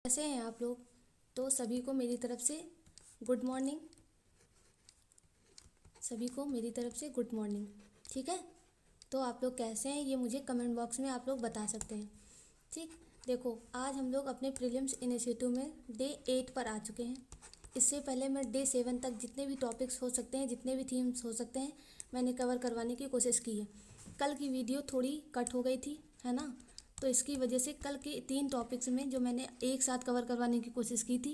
कैसे हैं आप लोग। तो सभी को मेरी तरफ से गुड मॉर्निंग। सभी को मेरी तरफ से गुड मॉर्निंग। ठीक है, तो आप लोग कैसे हैं ये मुझे कमेंट बॉक्स में आप लोग बता सकते हैं। ठीक, देखो आज हम लोग अपने प्रीलिम्स इनिशिएटिव में डे 8 पर आ चुके हैं। इससे पहले मैं डे 7 तक जितने भी टॉपिक्स हो सकते हैं, जितने भी थीम्स हो सकते हैं, मैंने कवर करवाने की कोशिश की है। कल की वीडियो थोड़ी कट हो गई थी, है ना। तो इसकी वजह से कल के 3 टॉपिक्स में जो मैंने एक साथ कवर करवाने की कोशिश की थी,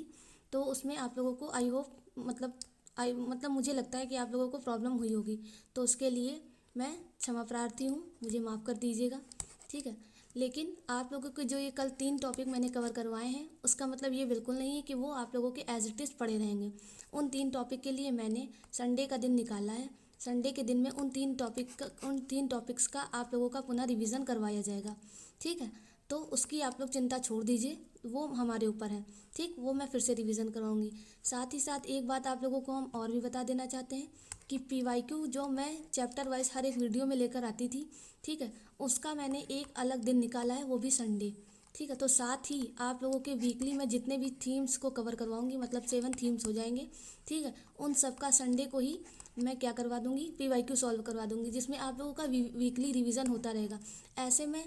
तो उसमें आप लोगों को आई होप मतलब मुझे लगता है कि आप लोगों को प्रॉब्लम हुई होगी। तो उसके लिए मैं क्षमा प्रार्थी हूँ, मुझे माफ़ कर दीजिएगा। ठीक है, लेकिन आप लोगों के जो ये कल 3 टॉपिक मैंने कवर करवाए हैं, उसका मतलब ये बिल्कुल नहीं है कि वो आप लोगों के एज इट इज़ पड़े रहेंगे। उन 3 टॉपिक के लिए मैंने संडे का दिन निकाला है। संडे के दिन में उन 3 टॉपिक्स का आप लोगों का पुनः रिवीजन करवाया जाएगा। ठीक है, तो उसकी आप लोग चिंता छोड़ दीजिए, वो हमारे ऊपर है। ठीक, वो मैं फिर से रिवीजन करवाऊंगी। साथ ही साथ एक बात आप लोगों को हम और भी बता देना चाहते हैं कि PYQ जो मैं चैप्टर वाइज हर एक वीडियो में लेकर आती थी, ठीक है, उसका मैंने एक अलग दिन निकाला है, वो भी संडे। ठीक है, तो साथ ही आप लोगों के वीकली में जितने भी थीम्स को कवर करवाऊंगी, मतलब 7 थीम्स हो जाएंगे। ठीक है, उन सब का संडे को ही मैं क्या करवा दूंगी, PYQ सॉल्व करवा दूंगी, जिसमें आप लोगों का वीकली रिवीजन होता रहेगा। ऐसे में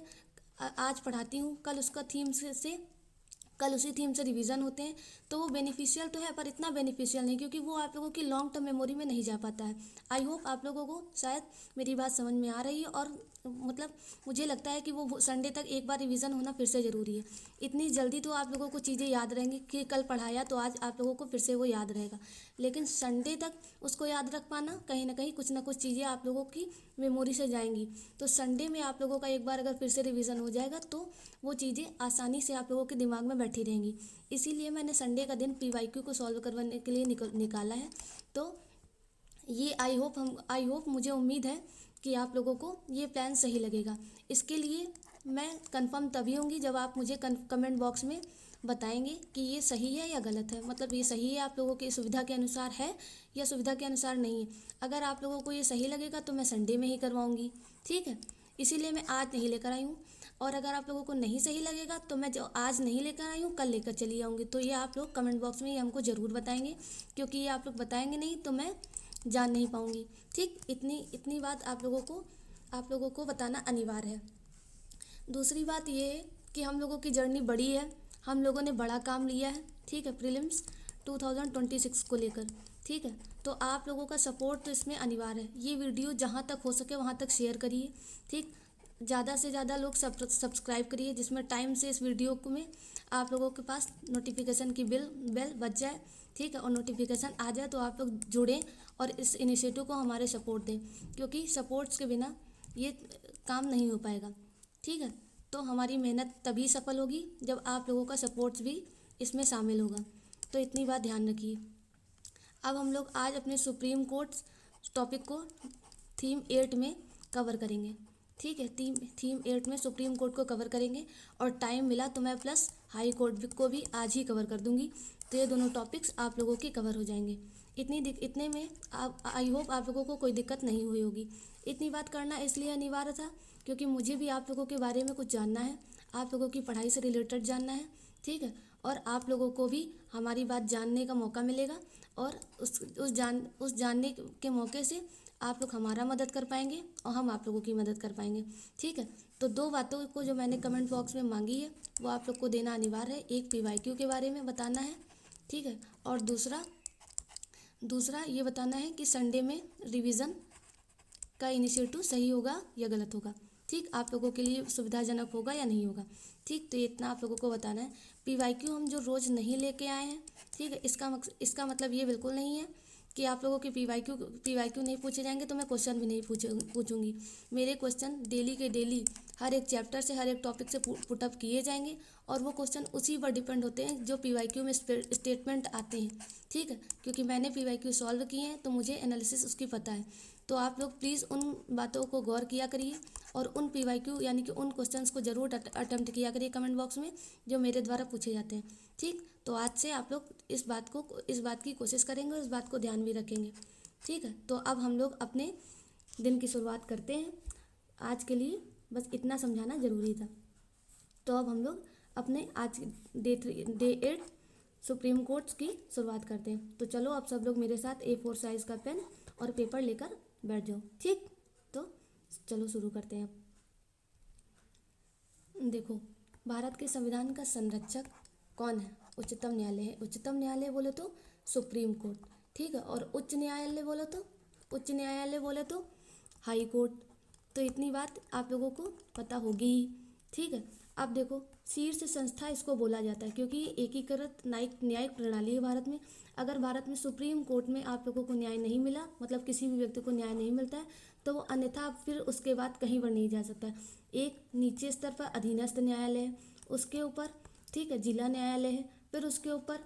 आज पढ़ाती हूँ, कल उसका थीम से कल उसी थीम से रिवीजन होते हैं। तो वो बेनिफिशियल तो है, पर इतना बेनिफिशियल नहीं, क्योंकि वो आप लोगों की लॉन्ग टर्म मेमोरी में नहीं जा पाता है। आई होप आप लोगों को शायद मेरी बात समझ में आ रही है, और मतलब मुझे लगता है कि वो संडे तक एक बार रिवीजन होना फिर से ज़रूरी है। इतनी जल्दी तो आप लोगों को चीज़ें याद रहेंगी कि कल पढ़ाया तो आज आप लोगों को फिर से वो याद रहेगा, लेकिन संडे तक उसको याद रख पाना, कहीं ना कुछ चीज़ें आप लोगों की मेमोरी से जाएंगी। तो संडे में आप लोगों का एक बार अगर फिर से रिवीजन हो जाएगा तो वो चीज़ें आसानी से आप लोगों के दिमाग में बैठी रहेंगी। इसीलिए मैंने संडे का दिन PYQ को सॉल्व करवाने के लिए निकाला है। तो ये आई होप मुझे उम्मीद है कि आप लोगों को ये प्लान सही लगेगा। इसके लिए मैं कंफर्म तभी होंगी जब आप मुझे कमेंट बॉक्स में बताएंगे कि ये सही है या गलत है, मतलब ये सही है आप लोगों की सुविधा के अनुसार है या सुविधा के अनुसार नहीं है। अगर आप लोगों को ये सही लगेगा तो मैं संडे में ही करवाऊँगी। ठीक है, इसीलिए मैं आज नहीं लेकर आई हूँ। और अगर आप लोगों को नहीं सही लगेगा तो मैं जो आज नहीं लेकर आई हूँ कल लेकर चली आऊँगी। तो ये आप लोग कमेंट बॉक्स में ये हमको ज़रूर बताएंगे, क्योंकि ये आप लोग बताएंगे नहीं तो मैं जान नहीं पाऊँगी। ठीक, इतनी इतनी बात आप लोगों को बताना अनिवार्य है। दूसरी बात ये है कि हम लोगों की जर्नी बड़ी है, हम लोगों ने बड़ा काम लिया है। ठीक है, प्रीलिम्स 2026 को लेकर। ठीक है, तो आप लोगों का सपोर्ट तो इसमें अनिवार्य है। ये वीडियो जहाँ तक हो सके वहाँ तक शेयर करिए। ठीक, ज़्यादा से ज़्यादा लोग सब्सक्राइब करिए, जिसमें टाइम से इस वीडियो को में आप लोगों के पास नोटिफिकेशन की बेल बज जाए। ठीक है, और नोटिफिकेशन आ जाए तो आप लोग जुड़ें और इस इनिशिएटिव को हमारे सपोर्ट दें, क्योंकि सपोर्ट्स के बिना ये काम नहीं हो पाएगा। ठीक है, तो हमारी मेहनत तभी सफल होगी जब आप लोगों का सपोर्ट्स भी इसमें शामिल होगा। तो इतनी बात ध्यान रखिए। अब हम लोग आज अपने सुप्रीम कोर्ट टॉपिक को थीम 8 में कवर करेंगे। ठीक है, थीम 8 में सुप्रीम कोर्ट को कवर करेंगे, और टाइम मिला तो मैं प्लस हाई कोर्ट को भी आज ही कवर कर दूंगी। तो ये दोनों टॉपिक्स आप लोगों के कवर हो जाएंगे। इतने में आप आई होप आप लोगों को कोई दिक्कत नहीं हुई होगी। इतनी बात करना इसलिए अनिवार्य था क्योंकि मुझे भी आप लोगों के बारे में कुछ जानना है, आप लोगों की पढ़ाई से रिलेटेड जानना है। ठीक है, और आप लोगों को भी हमारी बात जानने का मौका मिलेगा, और उस जानने के मौके से आप लोग हमारा मदद कर पाएंगे और हम आप लोगों की मदद कर पाएंगे। ठीक है, तो 2 बातों को जो मैंने कमेंट बॉक्स में मांगी है वो आप लोग को देना अनिवार्य है। एक PYQ के बारे में बताना है, ठीक है, और दूसरा ये बताना है कि संडे में रिवीजन का इनिशिएटिव सही होगा या गलत होगा। ठीक, आप लोगों के लिए सुविधाजनक होगा या नहीं होगा। ठीक, तो इतना आप लोगों को बताना है। PYQ हम जो रोज़ नहीं लेके आए हैं, ठीक है, इसका मतलब ये बिल्कुल नहीं है कि आप लोगों के PYQ नहीं पूछे जाएंगे तो मैं क्वेश्चन भी नहीं पूछूंगी। मेरे क्वेश्चन डेली के डेली हर एक चैप्टर से, हर एक टॉपिक से पुटअप किए जाएंगे, और वो क्वेश्चन उसी पर डिपेंड होते हैं जो PYQ में स्टेटमेंट आते हैं। ठीक है, क्योंकि मैंने PYQ सॉल्व किए हैं तो मुझे एनालिसिस उसकी पता है। तो आप लोग प्लीज़ उन बातों को गौर किया करिए, और उन PYQ यानी कि उन क्वेश्चंस को ज़रूर अटेम्प्ट किया करिए कमेंट बॉक्स में जो मेरे द्वारा पूछे जाते हैं। ठीक, तो आज से आप लोग इस बात की कोशिश करेंगे और इस बात को ध्यान भी रखेंगे। ठीक है, तो अब हम लोग अपने दिन की शुरुआत करते हैं। आज के लिए बस इतना समझाना ज़रूरी था। तो अब हम लोग अपने आज डे 8 सुप्रीम कोर्ट की शुरुआत करते हैं। तो चलो आप सब लोग मेरे साथ A4 साइज़ का पेन और पेपर लेकर बैठ जाओ, ठीक। तो चलो शुरू करते हैं। देखो, भारत के संविधान का संरक्षक कौन है? उच्चतम न्यायालय है। उच्चतम न्यायालय बोले तो सुप्रीम कोर्ट, ठीक है। और उच्च न्यायालय बोले तो हाई कोर्ट। तो इतनी बात आप लोगों को पता होगी ही, ठीक है। अब देखो, शीर्ष संस्था इसको बोला जाता है क्योंकि एकीकृत न्यायिक प्रणाली है भारत में। अगर भारत में सुप्रीम कोर्ट में आप लोगों को न्याय नहीं मिला, मतलब किसी भी व्यक्ति को न्याय नहीं मिलता है, तो वो अन्यथा फिर उसके बाद कहीं पर नहीं जा सकता है। एक नीचे स्तर पर अधीनस्थ न्यायालय है, उसके ऊपर, ठीक है, जिला न्यायालय है, फिर उसके ऊपर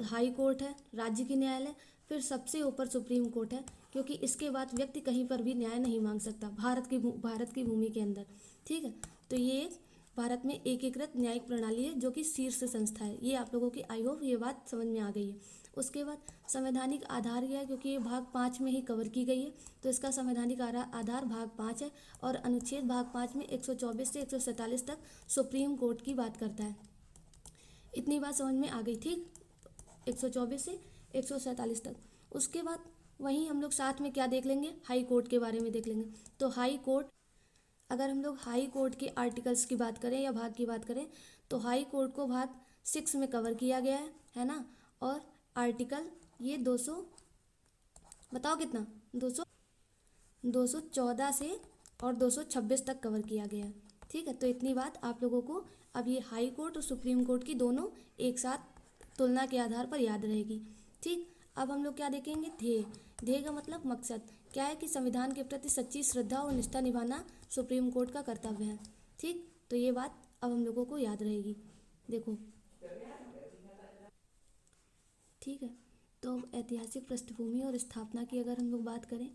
हाई कोर्ट है, राज्य की न्यायालय, फिर सबसे ऊपर सुप्रीम कोर्ट है। क्योंकि इसके बाद व्यक्ति कहीं पर भी न्याय नहीं मांग सकता भारत की भूमि के अंदर, ठीक है। तो ये भारत में एकीकृत न्यायिक प्रणाली है जो कि शीर्ष संस्था है। ये आप लोगों की आई होप ये बात समझ में आ गई है। उसके बाद संवैधानिक आधार क्या है, क्योंकि ये भाग 5 में ही कवर की गई है, तो इसका संवैधानिक आधार भाग 5 है। और अनुच्छेद भाग 5 में 124 से 147 तक सुप्रीम कोर्ट की बात करता है। इतनी बात समझ में आ गई, ठीक। 124 से 147 तक। उसके बाद वहीं हम लोग साथ में क्या देख लेंगे, हाई कोर्ट के बारे में देख लेंगे। तो हाई कोर्ट, अगर हम लोग हाई कोर्ट के आर्टिकल्स की बात करें या भाग की बात करें, तो हाई कोर्ट को भाग 6 में कवर किया गया है ना। और आर्टिकल ये 200, बताओ कितना, 214 से और 226 तक कवर किया गया है, ठीक है। तो इतनी बात आप लोगों को अब ये हाई कोर्ट और सुप्रीम कोर्ट की दोनों एक साथ तुलना के आधार पर याद रहेगी, ठीक। अब हम लोग क्या देखेंगे, ध्येय का मतलब मकसद क्या है कि संविधान के प्रति सच्ची श्रद्धा और निष्ठा निभाना सुप्रीम कोर्ट का कर्तव्य है, ठीक। तो ये बात अब हम लोगों को याद रहेगी, देखो, ठीक है। तो अब ऐतिहासिक पृष्ठभूमि और स्थापना की अगर हम लोग बात करें,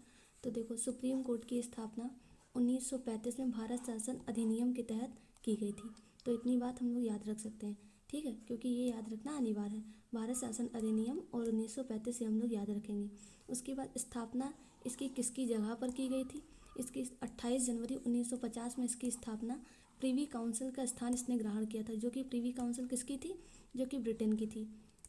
तो देखो, सुप्रीम कोर्ट की स्थापना 1935 में भारत शासन अधिनियम के तहत की गई थी। तो इतनी बात हम लोग याद रख सकते हैं, ठीक है, क्योंकि ये याद रखना अनिवार्य है। भारत शासन अधिनियम और 1935 से हम लोग याद रखेंगे। उसके बाद स्थापना इसकी किसकी जगह पर की गई थी? इसकी 28 जनवरी 1950 में इसकी स्थापना प्रीवी काउंसिल का स्थान इसने ग्रहण किया था, जो कि प्रीवी काउंसिल किसकी थी? जो कि ब्रिटेन की थी,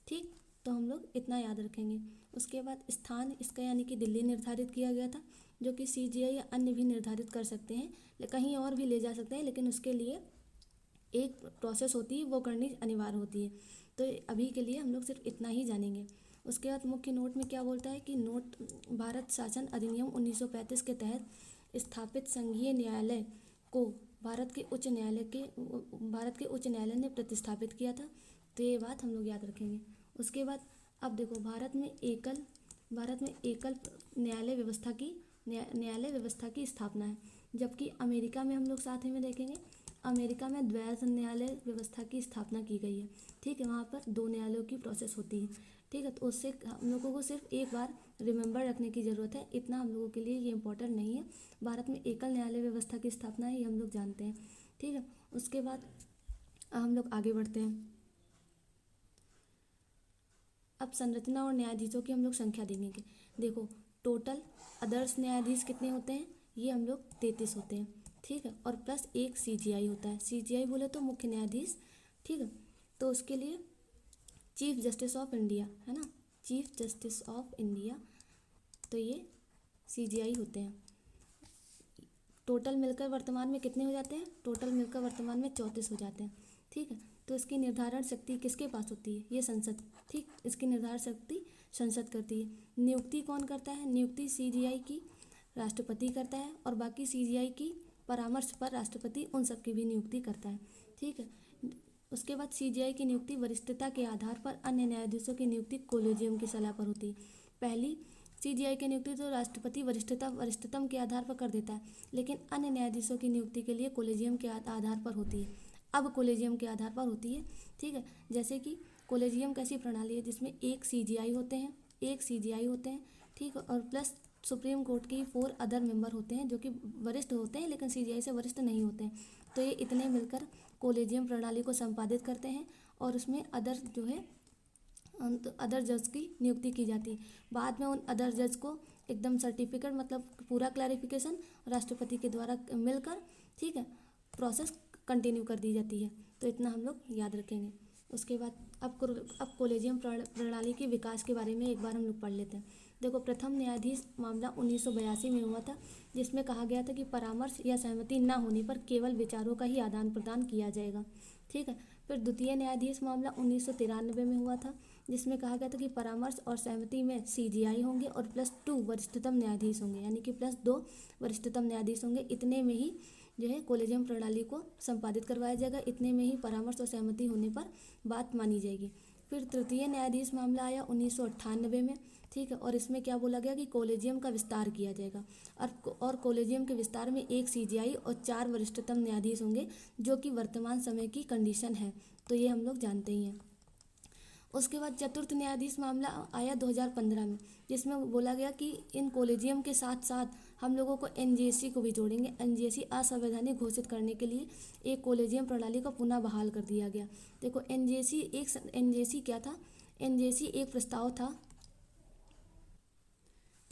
ठीक। तो हम लोग इतना याद रखेंगे। उसके बाद स्थान इसका यानी कि दिल्ली निर्धारित किया गया था, जो कि CGI या अन्य भी निर्धारित कर सकते हैं, कहीं और भी ले जा सकते हैं, लेकिन उसके लिए एक प्रोसेस होती है, वो करनी अनिवार्य होती है। तो अभी के लिए हम लोग सिर्फ इतना ही जानेंगे। उसके बाद मुख्य नोट में क्या बोलता है कि नोट भारत शासन अधिनियम 1935 के तहत स्थापित संघीय न्यायालय को भारत के उच्च न्यायालय ने प्रतिस्थापित किया था। तो ये बात हम लोग याद रखेंगे। उसके बाद अब देखो, भारत में एकल न्यायालय व्यवस्था की स्थापना है, जबकि अमेरिका में हम लोग साथ में देखेंगे, अमेरिका में द्वैध न्यायालय व्यवस्था की स्थापना की गई है, ठीक है। वहाँ पर 2 न्यायालयों की प्रोसेस होती है, ठीक है। तो उससे हम लोगों को सिर्फ एक बार रिमेंबर रखने की ज़रूरत है, इतना हम लोगों के लिए ये इंपॉर्टेंट नहीं है। भारत में एकल न्यायालय व्यवस्था की स्थापना है, ये हम लोग जानते हैं, ठीक है। उसके बाद हम लोग आगे बढ़ते हैं। अब संरचना और न्यायाधीशों की हम लोग संख्या देखेंगे। देखो, टोटल आदर्श न्यायाधीश कितने होते हैं? ये हम लोग 33 होते हैं, ठीक है। और प्लस एक CGI होता है। CGI बोले तो मुख्य न्यायाधीश, ठीक है। तो उसके लिए चीफ जस्टिस ऑफ इंडिया है ना, चीफ जस्टिस ऑफ इंडिया, तो ये CGI होते हैं। टोटल मिलकर वर्तमान में कितने हो जाते हैं? टोटल मिलकर वर्तमान में 34 हो जाते हैं, ठीक है। तो इसकी निर्धारण शक्ति किसके पास होती है? ये संसद, ठीक। इसकी निर्धारण शक्ति संसद करती है। नियुक्ति कौन करता है? नियुक्ति CGI की राष्ट्रपति करता है, और बाकी CGI की परामर्श पर राष्ट्रपति उन सब की भी नियुक्ति करता है, ठीक है। उसके बाद CGI की नियुक्ति वरिष्ठता के आधार पर, अन्य न्यायाधीशों की नियुक्ति कोलेजियम की सलाह पर होती है। पहली CGI की नियुक्ति तो राष्ट्रपति वरिष्ठतम के आधार पर कर देता है, लेकिन अन्य न्यायाधीशों की नियुक्ति के लिए कोलेजियम के आधार पर होती है। अब कोलेजियम के आधार पर होती है, ठीक है। जैसे कि कोलेजियम कैसी प्रणाली है जिसमें एक CGI होते हैं, ठीक है। और प्लस सुप्रीम कोर्ट की 4 अदर मेंबर होते हैं जो कि वरिष्ठ होते हैं, लेकिन CGI से वरिष्ठ नहीं होते हैं। तो ये इतने मिलकर कोलेजियम प्रणाली को संपादित करते हैं, और उसमें अदर जज की नियुक्ति की जाती है। बाद में उन अदर जज को एकदम सर्टिफिकेट, मतलब पूरा क्लैरिफिकेशन राष्ट्रपति के द्वारा मिलकर, ठीक है, प्रोसेस कंटिन्यू कर दी जाती है। तो इतना हम लोग याद रखेंगे। उसके बाद अब कॉलेजियम प्रणाली के विकास के बारे में एक बार हम लोग पढ़ लेते हैं। देखो, प्रथम न्यायाधीश मामला 1982 में हुआ था, जिसमें कहा गया था कि परामर्श या सहमति न होने पर केवल विचारों का ही आदान प्रदान किया जाएगा। ठीक है। फिर द्वितीय न्यायाधीश मामला 1993 में हुआ था, जिसमें कहा गया था कि परामर्श और सहमति में CGI होंगे और +2 वरिष्ठतम न्यायाधीश होंगे, यानी कि +2 वरिष्ठतम न्यायाधीश होंगे। इतने में ही जो है कॉलेजियम प्रणाली को संपादित करवाया जाएगा, इतने में ही परामर्श और सहमति होने पर बात मानी जाएगी। फिर तृतीय न्यायाधीश मामला आया 1998 में। ठीक है। और इसमें क्या बोला गया कि कॉलेजियम का विस्तार किया जाएगा और कॉलेजियम के विस्तार में 1 CGI और 4 वरिष्ठतम न्यायाधीश होंगे, जो कि वर्तमान समय की कंडीशन है। तो ये हम लोग जानते ही हैं। उसके बाद चतुर्थ न्यायाधीश मामला आया 2015 में, जिसमें बोला गया कि इन कॉलेजियम के साथ साथ हम लोगों को NJC को भी जोड़ेंगे। NJC असंवैधानिक घोषित करने के लिए एक कॉलेजियम प्रणाली को पुनः बहाल कर दिया गया। देखो, NJC क्या था? NJC एक प्रस्ताव था।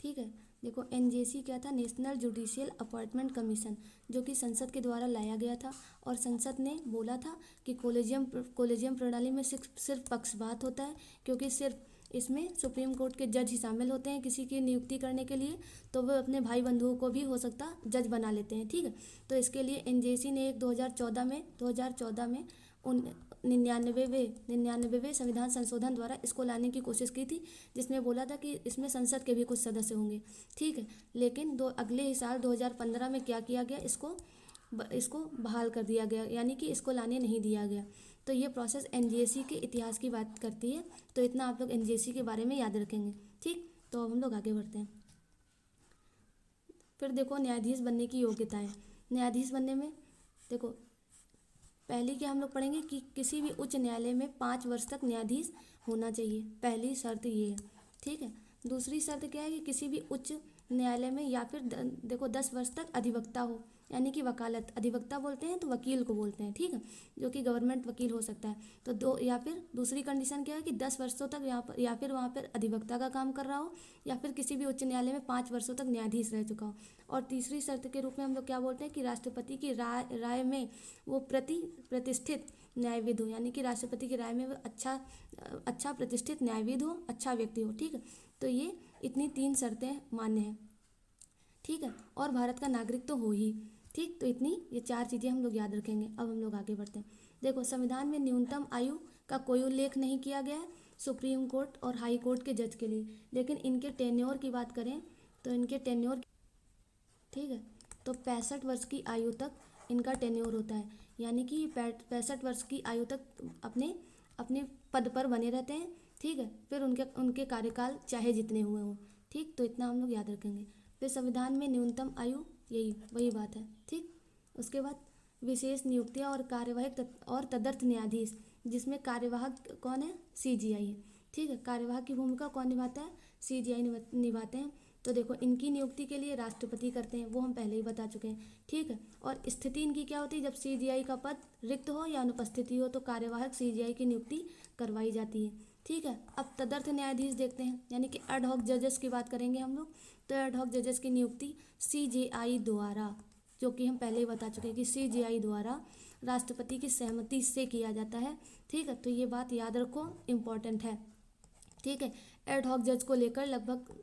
ठीक है। देखो, NJC क्या था? नेशनल जुडिशियल अपॉइंटमेंट कमीशन, जो कि संसद के द्वारा लाया गया था। और संसद ने बोला था कि कॉलेजियम प्रणाली में सिर्फ पक्षपात होता है, क्योंकि सिर्फ इसमें सुप्रीम कोर्ट के जज ही शामिल होते हैं किसी की नियुक्ति करने के लिए, तो वो अपने भाई बंधुओं को भी हो सकता जज बना लेते हैं। ठीक है। तो इसके लिए NJC ने एक 2014 में 99वें संविधान संशोधन द्वारा इसको लाने की कोशिश की थी, जिसमें बोला था कि इसमें संसद के भी कुछ सदस्य होंगे। ठीक है। लेकिन अगले ही साल 2015 में क्या किया गया? इसको बहाल कर दिया गया, यानी कि इसको लाने नहीं दिया गया। तो ये प्रोसेस NJC के इतिहास की बात करती है। तो इतना आप लोग NJC के बारे में याद रखेंगे। ठीक। तो अब हम लोग आगे बढ़ते हैं। फिर देखो, न्यायाधीश बनने की योग्यताएं। न्यायाधीश बनने में देखो, पहली क्या हम लोग पढ़ेंगे कि किसी भी उच्च न्यायालय में 5 वर्ष तक न्यायाधीश होना चाहिए। पहली शर्त ये है। ठीक है। दूसरी शर्त क्या है कि किसी भी उच्च न्यायालय में या फिर देखो 10 वर्ष तक अधिवक्ता हो, यानी कि वकालत। अधिवक्ता बोलते हैं तो वकील को बोलते हैं। ठीक है। जो कि गवर्नमेंट वकील हो सकता है। तो या फिर दूसरी कंडीशन क्या है कि 10 वर्षों तक यहाँ पर या फिर वहाँ पर अधिवक्ता का काम कर रहा हो, या फिर किसी भी उच्च न्यायालय में 5 वर्षों तक न्यायाधीश रह चुका हो। और तीसरी शर्त के रूप में हम लोग क्या बोलते हैं कि राष्ट्रपति की राय में वो प्रतिष्ठित न्यायविद हो, यानी कि राष्ट्रपति की राय में वो अच्छा प्रतिष्ठित न्यायविद हो, अच्छा व्यक्ति हो। ठीक है। तो ये इतनी 3 शर्तें मान्य हैं। ठीक है। और भारत का नागरिक तो हो ही। ठीक। तो ये 4 चीज़ें हम लोग याद रखेंगे। अब हम लोग आगे बढ़ते हैं। देखो, संविधान में न्यूनतम आयु का कोई उल्लेख नहीं किया गया है सुप्रीम कोर्ट और हाई कोर्ट के जज के लिए, लेकिन इनके टेन्योर की बात करें तो इनके टेन्योर, ठीक है, तो 65 वर्ष की आयु तक इनका टेन्योर होता है, यानी कि 65 वर्ष की आयु तक अपने पद पर बने रहते हैं। ठीक है। फिर उनके कार्यकाल चाहे जितने हुए हों। ठीक। तो इतना हम लोग याद रखेंगे। फिर संविधान में न्यूनतम आयु वही बात है। ठीक। उसके बाद विशेष नियुक्तियां और कार्यवाहक और तदर्थ न्यायाधीश, जिसमें कार्यवाहक कौन है? CGI है। ठीक है। कार्यवाहक की भूमिका कौन निभाता है? CGI निभाते हैं। तो देखो, इनकी नियुक्ति के लिए राष्ट्रपति करते हैं, वो हम पहले ही बता चुके हैं। ठीक है। और स्थिति इनकी क्या होती है? जब CGI का पद रिक्त हो या अनुपस्थिति हो तो कार्यवाहक CGI की नियुक्ति करवाई जाती है। ठीक है। अब तदर्थ न्यायाधीश देखते हैं, यानी कि एड हॉक जजेस की बात करेंगे हम लोग। तो एड हॉक जजेस की नियुक्ति CGI द्वारा, जो कि हम पहले ही बता चुके हैं कि CGI द्वारा राष्ट्रपति की सहमति से किया जाता है। ठीक है। तो ये बात याद रखो, इम्पॉर्टेंट है। ठीक है। एड हॉक जज को लेकर लगभग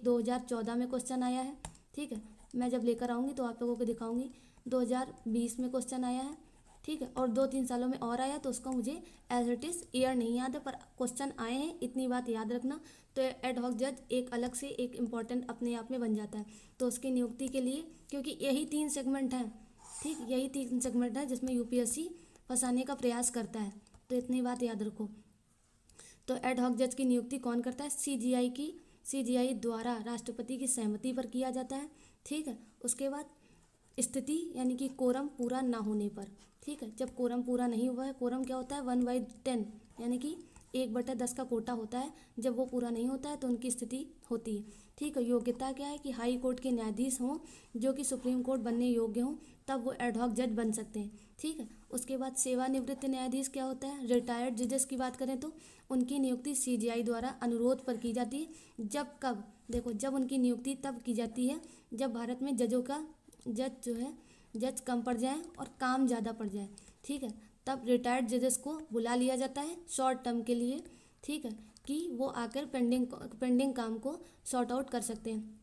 2014 में क्वेश्चन आया है। ठीक है। मैं जब लेकर आऊँगी तो आप लोगों को दिखाऊंगी। 2020 में क्वेश्चन आया है। ठीक है। और 2-3 सालों में और आया, तो उसको मुझे एज इट इज़ ईयर नहीं याद है, पर क्वेश्चन आए हैं, इतनी बात याद रखना। तो एड हॉक जज एक अलग से एक इम्पॉर्टेंट अपने आप में बन जाता है। तो उसकी नियुक्ति के लिए, क्योंकि यही 3 सेगमेंट हैं। ठीक। यही 3 सेगमेंट हैं जिसमें UPSC फंसाने का प्रयास करता है। तो इतनी बात याद रखो। तो एड हॉक जज की नियुक्ति कौन करता है? CGI द्वारा राष्ट्रपति की सहमति पर किया जाता है। ठीक है। उसके बाद स्थिति, यानी कि कोरम पूरा ना होने पर। ठीक है। जब कोरम पूरा नहीं हुआ है, कोरम क्या होता है? 1/10, यानी कि 1/10 का कोटा होता है। जब वो पूरा नहीं होता है तो उनकी स्थिति होती है। ठीक है। योग्यता क्या है कि हाई कोर्ट के न्यायाधीश हों जो कि सुप्रीम कोर्ट बनने योग्य हों, तब वो एड हॉक जज बन सकते हैं। ठीक है। उसके बाद सेवानिवृत्त न्यायाधीश क्या होता है? रिटायर्ड जजेस की बात करें तो उनकी नियुक्ति CGI द्वारा अनुरोध पर की जाती है। जब उनकी नियुक्ति तब की जाती है जब भारत में जज जो है जज कम पड़ जाए और काम ज़्यादा पड़ जाए, ठीक है, तब रिटायर्ड जजेस को बुला लिया जाता है शॉर्ट टर्म के लिए, ठीक है, कि वो आकर पेंडिंग काम को सॉर्ट आउट कर सकते हैं।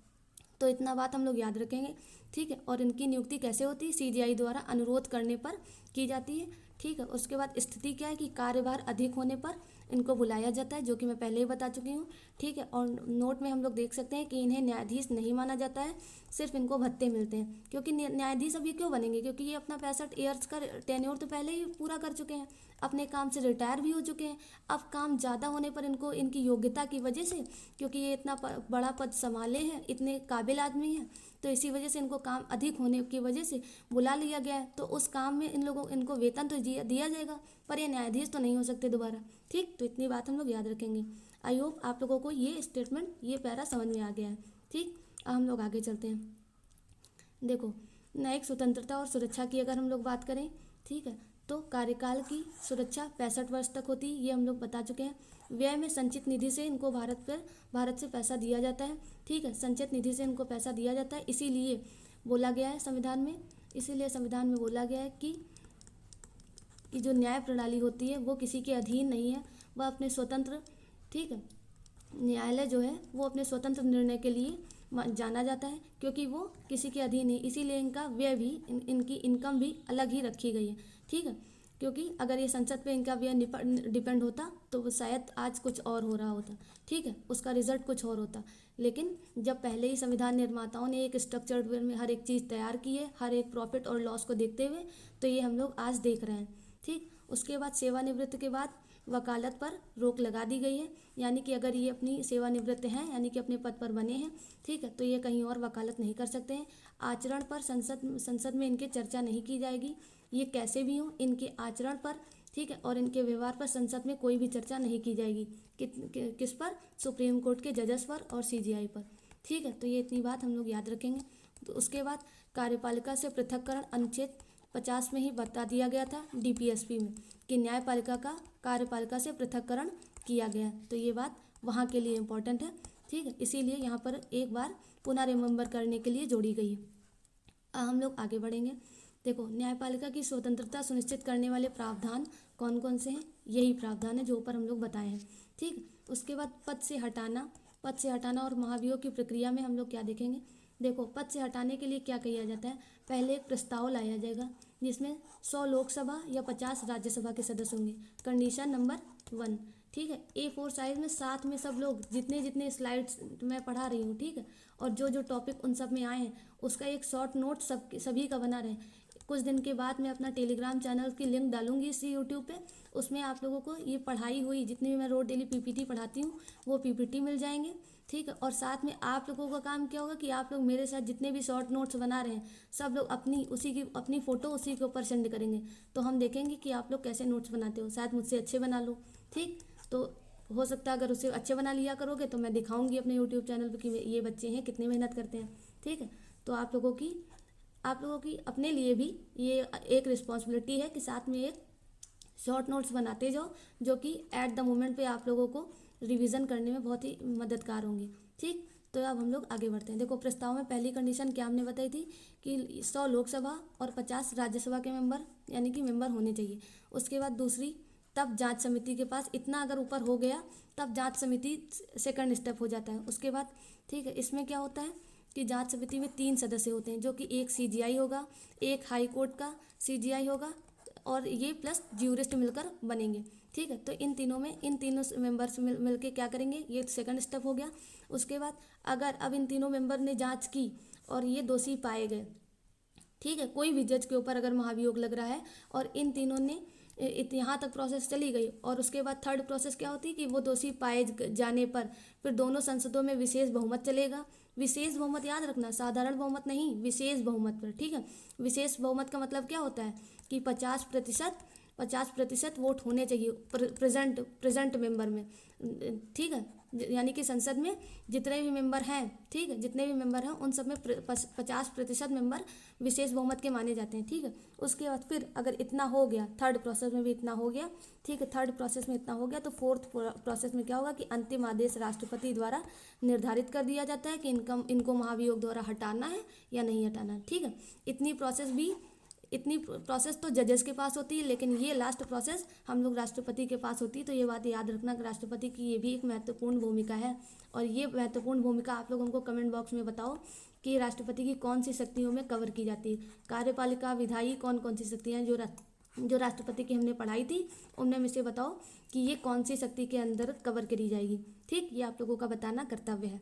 तो इतना बात हम लोग याद रखेंगे, ठीक है। और इनकी नियुक्ति कैसे होती है? सीजीआई द्वारा अनुरोध करने पर की जाती है, ठीक है। उसके बाद स्थिति क्या है कि कार्यभार अधिक होने पर इनको बुलाया जाता है, जो कि मैं पहले ही बता चुकी हूँ, ठीक है। और नोट में हम लोग देख सकते हैं कि इन्हें न्यायाधीश नहीं माना जाता है, सिर्फ इनको भत्ते मिलते हैं। क्योंकि न्यायाधीश अभी क्यों बनेंगे? क्योंकि ये अपना 65 ईयर्स का टेन्योर तो पहले ही पूरा कर चुके हैं, अपने काम से रिटायर भी हो चुके हैं। अब काम ज़्यादा होने पर इनको इनकी योग्यता की वजह से, क्योंकि ये इतना बड़ा पद संभाले हैं, इतने काबिल आदमी हैं, तो इसी वजह से इनको काम अधिक होने की वजह से बुला लिया गया है। तो उस काम में इनको वेतन तो दिया जाएगा, पर ये न्यायाधीश तो नहीं हो सकते दोबारा, ठीक। तो इतनी बात हम लोग याद रखेंगे। आई होप आप लोगों को ये स्टेटमेंट, ये पैरा समझ में आ गया है, ठीक। अब हम लोग आगे चलते हैं। देखो, न्यायिक स्वतंत्रता और सुरक्षा की अगर हम लोग बात करें, ठीक है, तो कार्यकाल की सुरक्षा 65 वर्ष तक होती है, ये हम लोग बता चुके हैं। व्यय में संचित निधि से इनको भारत से पैसा दिया जाता है, ठीक है, संचित निधि से इनको पैसा दिया जाता है। इसीलिए बोला गया है संविधान में बोला गया है कि जो न्याय प्रणाली होती है वो किसी के अधीन नहीं है, वह अपने स्वतंत्र, ठीक है, न्यायालय जो है वो अपने स्वतंत्र निर्णय के लिए जाना जाता है, क्योंकि वो किसी के अधीन है। इसीलिए इनका व्यय भी, इनकी इनकम भी अलग ही रखी गई है, ठीक है। क्योंकि अगर ये संसद पे इनका व्यय डिपेंड होता तो वो शायद आज कुछ और हो रहा होता, ठीक है, उसका रिजल्ट कुछ और होता। लेकिन जब पहले ही संविधान निर्माताओं ने एक स्ट्रक्चर्ड वे में हर एक चीज़ तैयार की है, हर एक प्रॉफिट और लॉस को देखते हुए, तो ये हम लोग आज देख रहे हैं, ठीक। उसके बाद सेवानिवृत्त के बाद वकालत पर रोक लगा दी गई है, यानी कि अगर ये अपनी सेवानिवृत्त हैं, यानी कि अपने पद पर बने हैं, ठीक है, तो ये कहीं और वकालत नहीं कर सकते हैं। आचरण पर संसद में इनके चर्चा नहीं की जाएगी, ये कैसे भी हों, इनके आचरण पर, ठीक है, और इनके व्यवहार पर संसद में कोई भी चर्चा नहीं की जाएगी। किस पर? सुप्रीम कोर्ट के जजेस पर और सीजीआई पर, ठीक है। तो ये इतनी बात हम लोग याद रखेंगे। तो उसके बाद कार्यपालिका से पृथक्करण अनुच्छेद 50 में ही बता दिया गया था, डीपीएसपी में, कि न्यायपालिका का कार्यपालिका से पृथक्करण किया गया है। तो ये बात वहाँ के लिए इम्पोर्टेंट है, ठीक है, इसीलिए यहाँ पर एक बार पुनः रिमेंबर करने के लिए जोड़ी गई है। अब हम लोग आगे बढ़ेंगे। देखो, न्यायपालिका की स्वतंत्रता सुनिश्चित करने वाले प्रावधान कौन कौन से हैं? यही प्रावधान है जो ऊपर हम लोग बताए हैं, ठीक। उसके बाद पद से हटाना और महाभियोग की प्रक्रिया में हम लोग क्या देखेंगे? देखो, पद से हटाने के लिए क्या किया जाता है? पहले एक प्रस्ताव लाया जाएगा जिसमें 100 लोकसभा या 50 राज्यसभा के सदस्य होंगे। कंडीशन नंबर 1, ठीक है, A4 साइज में साथ में सब लोग जितने स्लाइड्स मैं पढ़ा रही हूँ, ठीक है, और जो टॉपिक उन सब में आए हैं उसका एक शॉर्ट नोट सभी का बना रहे। कुछ दिन के बाद मैं अपना टेलीग्राम चैनल की लिंक डालूंगी इसी यूट्यूब पे, उसमें आप लोगों को ये पढ़ाई हुई जितनी भी मैं रोज डेली पीपीटी पढ़ाती हूँ वो पीपीटी मिल जाएंगे, ठीक है। और साथ में आप लोगों का काम क्या होगा कि आप लोग मेरे साथ जितने भी शॉर्ट नोट्स बना रहे हैं सब लोग अपनी फ़ोटो उसी के ऊपर सेंड करेंगे, तो हम देखेंगे कि आप लोग कैसे नोट्स बनाते हो। शायद मुझसे अच्छे बना लो, ठीक। तो हो सकता है अगर उसे अच्छे बना लिया करोगे तो मैं दिखाऊंगी अपने यूट्यूब चैनल पर कि ये बच्चे हैं कितनी मेहनत करते हैं, ठीक है। तो आप लोगों की अपने लिए भी ये एक रिस्पॉन्सिबिलिटी है कि साथ में एक शॉर्ट नोट्स बनाते जाओ, जो कि एट द मोमेंट पे आप लोगों को रिवीजन करने में बहुत ही मददगार होंगे, ठीक। तो अब हम लोग आगे बढ़ते हैं। देखो, प्रस्ताव में पहली कंडीशन क्या हमने बताई थी कि 100 लोकसभा और 50 राज्यसभा के मेंबर, यानी कि मेंबर होने चाहिए। उसके बाद दूसरी, तब जांच समिति के पास इतना अगर ऊपर हो गया तब जांच समिति सेकंड स्टेप हो जाता है। उसके बाद, ठीक है, इसमें क्या होता है कि जांच समिति में 3 सदस्य होते हैं, जो कि एक सीजीआई होगा, एक हाई कोर्ट का सीजीआई होगा, और ये प्लस ज्यूरिस्ट मिलकर बनेंगे, ठीक है। तो इन तीनों मेंबर्स मिल के क्या करेंगे? ये सेकंड स्टेप हो गया। उसके बाद अगर अब इन तीनों मेंबर ने जांच की और ये दोषी पाए गए, ठीक है, कोई भी जज के ऊपर अगर महाभियोग लग रहा है और इन तीनों ने यहाँ तक प्रोसेस चली गई, और उसके बाद थर्ड प्रोसेस क्या होती है कि वो दोषी पाए जाने पर फिर दोनों संसदों में विशेष बहुमत चलेगा। विशेष बहुमत याद रखना, साधारण बहुमत नहीं, विशेष बहुमत पर, ठीक है। विशेष बहुमत का मतलब क्या होता है कि 50% वोट होने चाहिए प्रेजेंट मेंबर में, ठीक है, यानी कि संसद में जितने भी मेंबर हैं, ठीक है, जितने भी मेंबर हैं उन सब में 50% मेंबर विशेष बहुमत के माने जाते हैं, ठीक है। उसके बाद फिर अगर इतना हो गया, थर्ड प्रोसेस में भी इतना हो गया, ठीक है, थर्ड प्रोसेस में इतना हो गया, तो फोर्थ प्रोसेस में क्या होगा कि अंतिम आदेश राष्ट्रपति द्वारा निर्धारित कर दिया जाता है कि इनको महाभियोग द्वारा हटाना है या नहीं हटाना है, ठीक है। इतनी प्रोसेस तो जजेस के पास होती है, लेकिन ये लास्ट प्रोसेस हम लोग राष्ट्रपति के पास होती है। तो ये बात याद रखना कि राष्ट्रपति की ये भी एक महत्वपूर्ण भूमिका है, और ये महत्वपूर्ण भूमिका आप लोग हमको कमेंट बॉक्स में बताओ कि राष्ट्रपति की कौन सी शक्तियों में कवर की जाती है। कार्यपालिका, विधायी, कौन कौन सी शक्तियाँ जो राष्ट्रपति की हमने पढ़ाई थी उनमें में से बताओ कि ये कौन सी शक्ति के अंदर कवर करी जाएगी, ठीक। ये आप लोगों का बताना कर्तव्य है,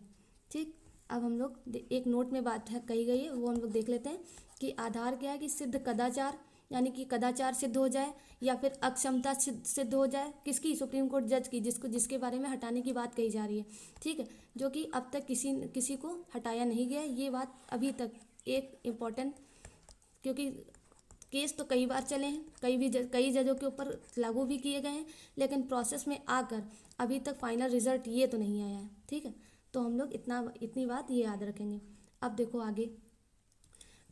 ठीक। अब हम लोग एक नोट में बात कही गई है वो हम लोग देख लेते हैं कि आधार क्या है कि सिद्ध कदाचार, यानी कि कदाचार सिद्ध हो जाए या फिर अक्षमता सिद्ध हो जाए, किसकी, सुप्रीम कोर्ट जज की, जिसके बारे में हटाने की बात कही जा रही है, ठीक है, जो कि अब तक किसी को हटाया नहीं गया। ये बात अभी तक एक इम्पॉर्टेंट, क्योंकि केस तो कई बार चले हैं, कई जजों के ऊपर लागू भी किए गए हैं, लेकिन प्रोसेस में आकर अभी तक फाइनल रिजल्ट ये तो नहीं आया है, ठीक है। तो हम लोग इतनी बात ये याद रखेंगे। अब देखो आगे,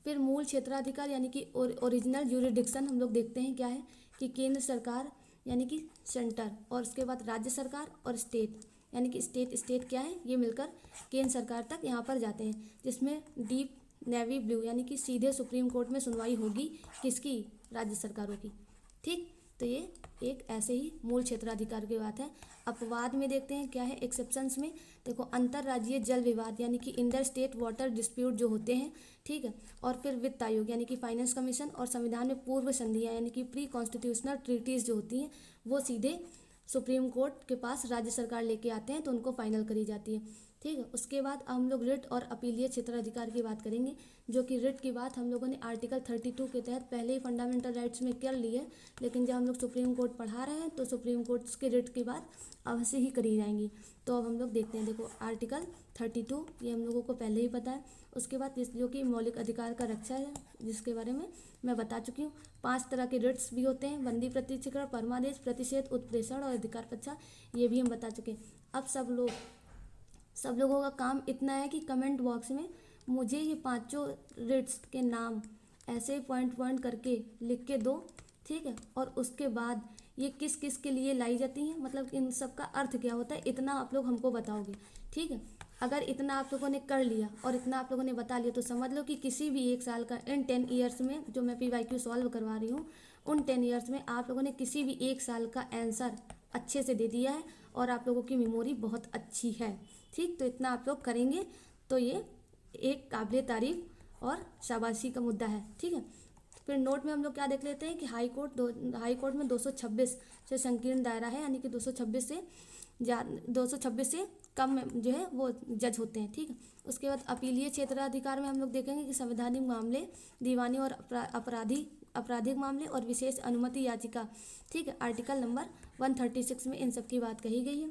फिर मूल क्षेत्राधिकार यानी कि ओरिजिनल ज्यूरिडिक्शन हम लोग देखते हैं क्या है कि केंद्र सरकार यानी कि सेंटर, और उसके बाद राज्य सरकार और स्टेट, यानी कि स्टेट क्या है, ये मिलकर केंद्र सरकार तक यहाँ पर जाते हैं, जिसमें डीप नेवी ब्लू यानी कि सीधे सुप्रीम कोर्ट में सुनवाई होगी किसकी, राज्य सरकारों की, ठीक। तो ये एक ऐसे ही मूल क्षेत्राधिकार की बात है। अपवाद में देखते हैं क्या है, एक्सेप्शंस में देखो, अंतर्राज्यीय जल विवाद यानी कि इंटर स्टेट वाटर डिस्प्यूट जो होते हैं, ठीक है, और फिर वित्त आयोग यानी कि फाइनेंस कमीशन, और संविधान में पूर्व संधियाँ यानी कि प्री कॉन्स्टिट्यूशनल ट्रीटीज जो होती हैं वो सीधे सुप्रीम कोर्ट के पास राज्य सरकार लेके आते हैं, तो उनको फाइनल करी जाती है, ठीक है। उसके बाद हम लोग रिट और अपीलीय क्षेत्राधिकार की बात करेंगे, जो कि रिट की बात हम लोगों ने आर्टिकल 32 के तहत पहले ही फंडामेंटल राइट्स में कर ली है, लेकिन जब हम लोग सुप्रीम कोर्ट पढ़ा रहे हैं तो सुप्रीम कोर्ट के रिट की बात अवश्य ही करी जाएंगी। तो अब हम लोग देखते हैं, देखो आर्टिकल 32 ये हम लोगों को पहले ही पता है। उसके बाद जो कि मौलिक अधिकार का रक्षा है, जिसके बारे में मैं बता चुकी हूँ। 5 तरह के रिट्स भी होते हैं, बंदी प्रतिक्षेपण, परमादेश, प्रतिषेध, उत्प्रेषण और अधिकार पक्षा, ये भी हम बता चुके हैं। अब सब लोगों का काम इतना है कि कमेंट बॉक्स में मुझे ये 5 रिट्स के नाम ऐसे पॉइंट करके लिख के दो, ठीक है। और उसके बाद ये किस किस के लिए लाई जाती हैं, मतलब इन सब का अर्थ क्या होता है, इतना आप लोग हमको बताओगे, ठीक है। अगर इतना आप लोगों ने कर लिया और इतना आप लोगों ने बता लिया तो समझ लो कि किसी भी 1 साल का, इन 10 ईयर्स में जो मैं PYQ सॉल्व करवा रही हूँ, उन 10 ईयर्स में आप लोगों ने किसी भी 1 साल का आंसर अच्छे से दे दिया है, और आप लोगों की मेमोरी बहुत अच्छी है, ठीक। तो इतना आप लोग करेंगे तो ये एक काबिल तारीफ और शाबाशी का मुद्दा है, ठीक है। फिर नोट में हम लोग क्या देख लेते हैं कि हाई कोर्ट में 226 से संकीर्ण दायरा है, यानी कि 226 से कम में जो है वो जज होते हैं, ठीक है। उसके बाद अपीलीय क्षेत्राधिकार में हम लोग देखेंगे कि संवैधानिक मामले, दीवानी और आपराधिक मामले और विशेष अनुमति याचिका, ठीक है, आर्टिकल नंबर 136 में इन सब की बात कही गई है।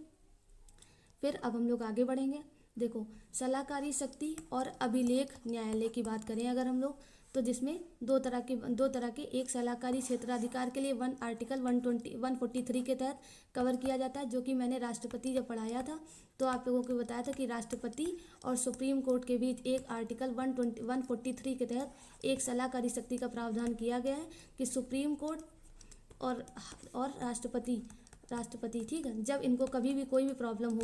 फिर अब हम लोग आगे बढ़ेंगे, देखो सलाहकारी शक्ति और अभिलेख न्यायालय की बात करें अगर हम लोग, तो जिसमें दो तरह के एक सलाहकारी क्षेत्राधिकार के लिए आर्टिकल 143 के तहत कवर किया जाता है, जो कि मैंने राष्ट्रपति जब पढ़ाया था तो आप लोगों को बताया था कि राष्ट्रपति और सुप्रीम कोर्ट के बीच एक आर्टिकल 143 के तहत एक सलाहकारी शक्ति का प्रावधान किया गया है कि सुप्रीम कोर्ट और राष्ट्रपति, ठीक है, जब इनको कभी भी कोई भी प्रॉब्लम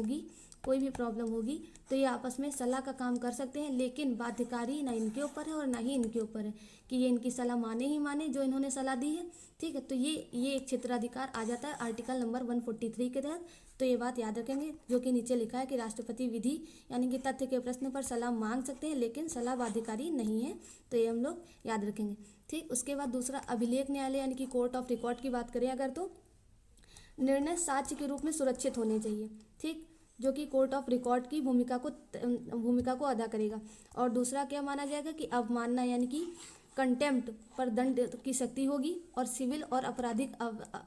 होगी तो ये आपस में सलाह का काम कर सकते हैं, लेकिन बाध्यकारी ना इनके ऊपर है और ना ही इनके ऊपर है कि ये इनकी सलाह माने जो इन्होंने सलाह दी है, ठीक है। तो ये एक क्षेत्राधिकार आ जाता है आर्टिकल नंबर 143 के तहत। तो ये बात याद रखेंगे, जो कि नीचे लिखा है कि राष्ट्रपति विधि यानी कि तथ्य के प्रश्न पर सलाह मांग सकते हैं, लेकिन सलाह बाध्यकारी नहीं है। तो ये हम लोग याद रखेंगे, ठीक। उसके बाद दूसरा अभिलेख न्यायालय यानी कि कोर्ट ऑफ रिकॉर्ड की बात करें अगर, तो निर्णय साक्ष्य के रूप में सुरक्षित होने चाहिए, ठीक, जो कि कोर्ट ऑफ रिकॉर्ड की भूमिका को अदा करेगा। और दूसरा क्या माना जाएगा कि अवमानना यानी कि कंटेम्प्ट पर दंड की शक्ति होगी, और सिविल और आपराधिक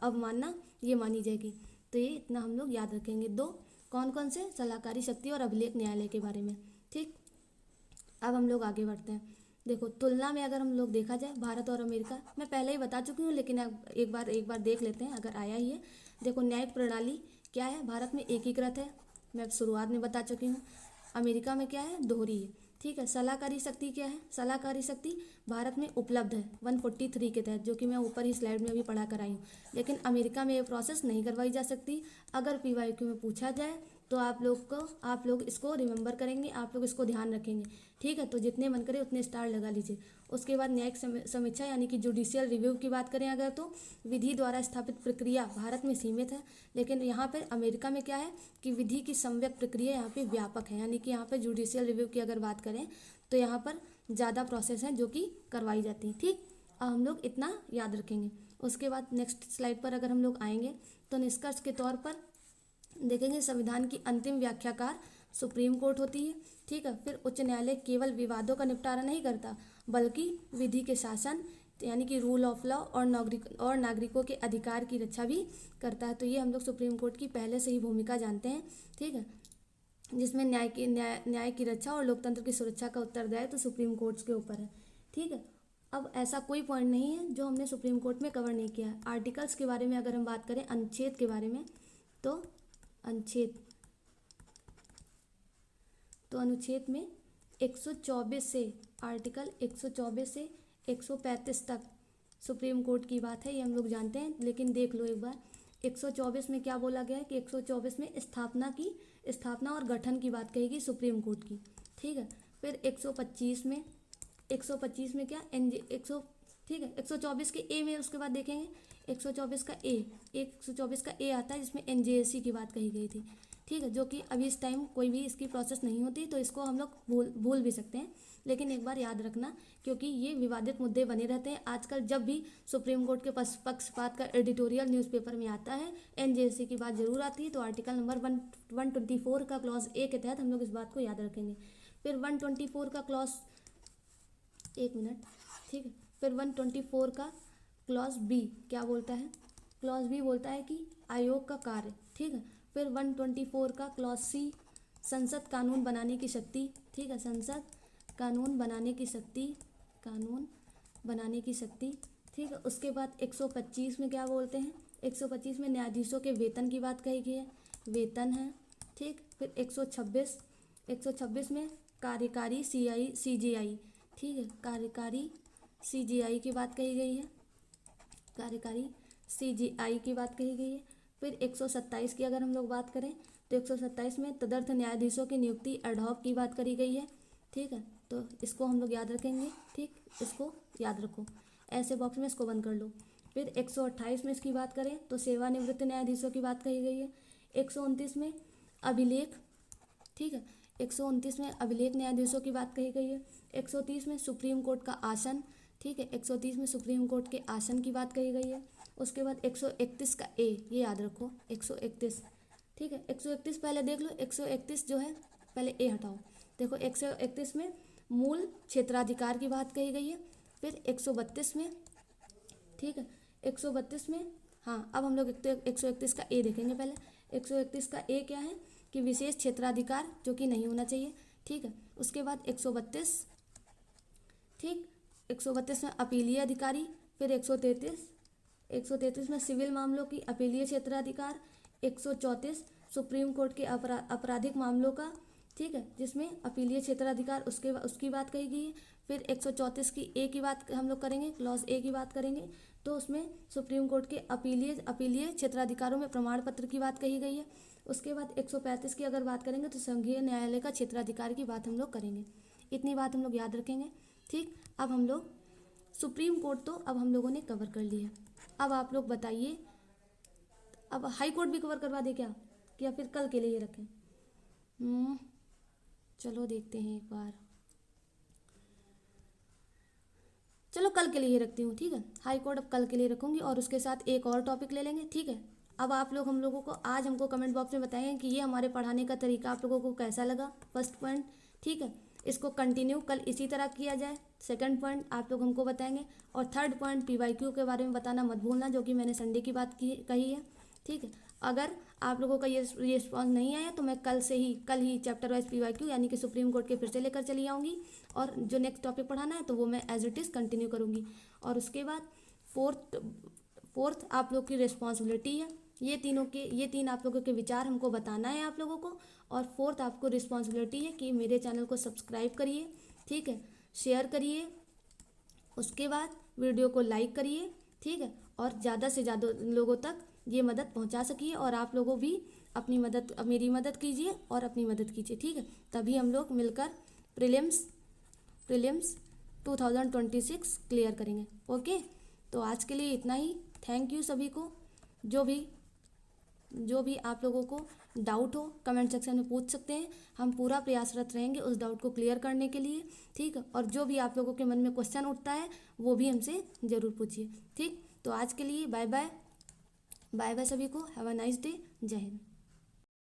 अवमानना ये मानी जाएगी। तो ये इतना हम लोग याद रखेंगे, दो कौन से सलाहकारी शक्ति और अभिलेख न्यायालय के बारे में, ठीक। अब हम लोग आगे बढ़ते हैं, देखो तुलना में अगर हम लोग देखा जाए भारत और अमेरिका, मैं पहले ही बता चुकी हूँ लेकिन अब एक बार देख लेते हैं अगर आया ही है। देखो न्यायिक प्रणाली क्या है, भारत में एकीकृत है, मैं शुरुआत में बता चुकी हूँ। अमेरिका में क्या है, दोहरी है, ठीक है। सलाहकारी शक्ति क्या है, सलाहकारी शक्ति भारत में उपलब्ध है 143 के तहत, जो कि मैं ऊपर ही स्लाइड में अभी पढ़ा कर आई हूँ। लेकिन अमेरिका में ये प्रोसेस नहीं करवाई जा सकती। अगर पीवाईक्यू में पूछा जाए तो आप लोग इसको रिमेंबर करेंगे, आप लोग इसको ध्यान रखेंगे, ठीक है। तो जितने मन करे उतने स्टार लगा लीजिए। उसके बाद न्यायिक समीक्षा यानी कि जुडिशियल रिव्यू की बात करें अगर, तो विधि द्वारा स्थापित प्रक्रिया भारत में सीमित है, लेकिन यहाँ पर अमेरिका में क्या है कि विधि की सम्यक प्रक्रिया यहाँ पे व्यापक है। यानी कि यहाँ पर जुडिशियल रिव्यू की अगर बात करें तो यहाँ पर ज़्यादा प्रोसेस हैं जो कि करवाई जाती हैं, ठीक। अब हम लोग इतना याद रखेंगे। उसके बाद नेक्स्ट स्लाइड पर अगर हम लोग आएंगे तो निष्कर्ष के तौर पर देखेंगे संविधान की अंतिम व्याख्याकार सुप्रीम कोर्ट होती है, ठीक है। फिर उच्च न्यायालय केवल विवादों का निपटारा नहीं करता बल्कि विधि के शासन यानी कि रूल ऑफ लॉ और नागरिकों के अधिकार की रक्षा भी करता है। तो ये हम लोग सुप्रीम कोर्ट की पहले से ही भूमिका जानते हैं, ठीक है, जिसमें न्याय की रक्षा और लोकतंत्र की सुरक्षा का उत्तरदायित्व तो सुप्रीम कोर्ट के ऊपर है, ठीक है। अब ऐसा कोई पॉइंट नहीं है जो हमने सुप्रीम कोर्ट में कवर नहीं किया है। आर्टिकल्स के बारे में अगर हम बात करें, अनुच्छेद के बारे में, तो अनुच्छेद में 124 से आर्टिकल 124 से 135 तक सुप्रीम कोर्ट की बात है, ये हम लोग जानते हैं। लेकिन देख लो एक बार 124 में क्या बोला गया है कि 124 में स्थापना और गठन की बात कहेगी सुप्रीम कोर्ट की, ठीक है। फिर 125 में क्या ठीक है 124 के ए में उसके बाद देखेंगे 124 का ए आता है जिसमें एनजेएसी की बात कही गई थी, ठीक है। जो कि अभी इस टाइम कोई भी इसकी प्रोसेस नहीं होती, तो इसको हम लोग भूल भी सकते हैं, लेकिन एक बार याद रखना क्योंकि ये विवादित मुद्दे बने रहते हैं। आजकल जब भी सुप्रीम कोर्ट के पक्षपात का एडिटोरियल न्यूज़पेपर में आता है एनजेएसी की बात जरूर आती है। तो आर्टिकल नंबर 124 का क्लॉज ए के तहत हम लोग इस बात को याद रखेंगे। फिर 124 का क्लॉज, एक मिनट, ठीक है। फिर 124 का क्लॉज बी क्या बोलता है, क्लॉज बी बोलता है कि आयोग का कार्य, ठीक है। फिर 124 का क्लॉज सी संसद कानून बनाने की शक्ति, ठीक है, संसद कानून बनाने की शक्ति, ठीक है। उसके बाद 125 में क्या बोलते हैं, 125 में न्यायाधीशों के वेतन की बात कही गई है, वेतन है, ठीक। फिर 126 में कार्यकारी सीजीआई, ठीक है, कार्यकारी सीजीआई की बात कही गई है, कार्यकारी सीजीआई की बात कही गई है। फिर 127 की अगर हम लोग बात करें तो 127 में तदर्थ न्यायाधीशों की नियुक्ति एडहॉक की बात करी गई है, ठीक है। तो इसको हम लोग याद रखेंगे, ठीक, इसको याद रखो, ऐसे बॉक्स में इसको बंद कर लो। फिर 128 में इसकी बात करें तो सेवानिवृत्त न्यायाधीशों की बात कही गई है। 129 में अभिलेख, ठीक है, 129 में अभिलेख न्यायाधीशों की बात कही गई है। 130 में सुप्रीम कोर्ट का आसन, ठीक है, 130 में सुप्रीम कोर्ट के आसन की बात कही गई है। उसके बाद 131 का ए, ये याद रखो 131, ठीक है। 131 पहले देख लो, 131 जो है पहले ए हटाओ, देखो 131 में मूल क्षेत्राधिकार की बात कही गई है। फिर 132 में, ठीक है, 132 में, हाँ अब हम लोग 131 का ए देखेंगे। पहले 131 का ए क्या है कि विशेष क्षेत्राधिकार जो कि नहीं होना चाहिए, ठीक है। उसके बाद 132, ठीक, 132 में अपीलीय अधिकारी। फिर 133 में सिविल मामलों की अपीलीय क्षेत्राधिकार। 134 सुप्रीम कोर्ट के आपराधिक मामलों का, ठीक है, जिसमें अपीलीय क्षेत्राधिकार उसकी बात कही गई है। फिर 134 की ए की बात हम लोग करेंगे, क्लॉज ए की बात करेंगे, तो उसमें सुप्रीम कोर्ट के अपीलीय क्षेत्राधिकारों में प्रमाण पत्र की बात कही गई है। उसके बाद 135 की अगर बात करेंगे तो संघीय न्यायालय का क्षेत्राधिकार की बात हम लोग करेंगे। इतनी बात हम लोग याद रखेंगे, ठीक। अब हम लोग सुप्रीम कोर्ट तो अब हम लोगों ने कवर कर लिया। अब आप लोग बताइए, अब हाई कोर्ट भी कवर करवा दे क्या फिर कल के लिए रखें? चलो देखते हैं एक बार, चलो कल के लिए रखती हूँ, ठीक है। हाई कोर्ट अब कल के लिए रखूँगी और उसके साथ एक और टॉपिक ले लेंगे, ठीक है। अब आप लोग हम लोगों को आज हमको कमेंट बॉक्स में बताएंगे कि ये हमारे पढ़ाने का तरीका आप लोगों को कैसा लगा, फर्स्ट पॉइंट, ठीक है। इसको कंटिन्यू कल इसी तरह किया जाए। सेकंड पॉइंट आप लोग हमको बताएंगे और थर्ड पॉइंट पीवाईक्यू के बारे में बताना मत भूलना, जो कि मैंने संडे की बात कही है, ठीक है। अगर आप लोगों का ये रिस्पॉन्स नहीं आया तो मैं कल ही चैप्टर वाइज पीवाईक्यू यानी कि सुप्रीम कोर्ट के फिर से लेकर चली आऊँगी और जो नेक्स्ट टॉपिक पढ़ाना है तो वो मैं एज इट इज़ कंटिन्यू करूँगी। और उसके बाद फोर्थ आप लोग की रिस्पॉन्सिबिलिटी है ये तीन आप लोगों के विचार हमको बताना है आप लोगों को। और फोर्थ आपको रिस्पॉन्सिबिलिटी है कि मेरे चैनल को सब्सक्राइब करिए, ठीक है, शेयर करिए, उसके बाद वीडियो को लाइक करिए, ठीक है, और ज़्यादा से ज़्यादा लोगों तक ये मदद पहुंचा सकिए। और आप लोगों भी अपनी मदद, मेरी मदद कीजिए और अपनी मदद कीजिए, ठीक है। तभी हम लोग मिलकर प्रीलिम्स 2026 क्लियर करेंगे। ओके, तो आज के लिए इतना ही। थैंक यू सभी को। जो भी आप लोगों को डाउट हो कमेंट सेक्शन में पूछ सकते हैं, हम पूरा प्रयासरत रहेंगे उस डाउट को क्लियर करने के लिए, ठीक है। और जो भी आप लोगों के मन में क्वेश्चन उठता है वो भी हमसे ज़रूर पूछिए, ठीक। तो आज के लिए बाय बाय, बाय बाय सभी को। Have a nice day. जय हिंद।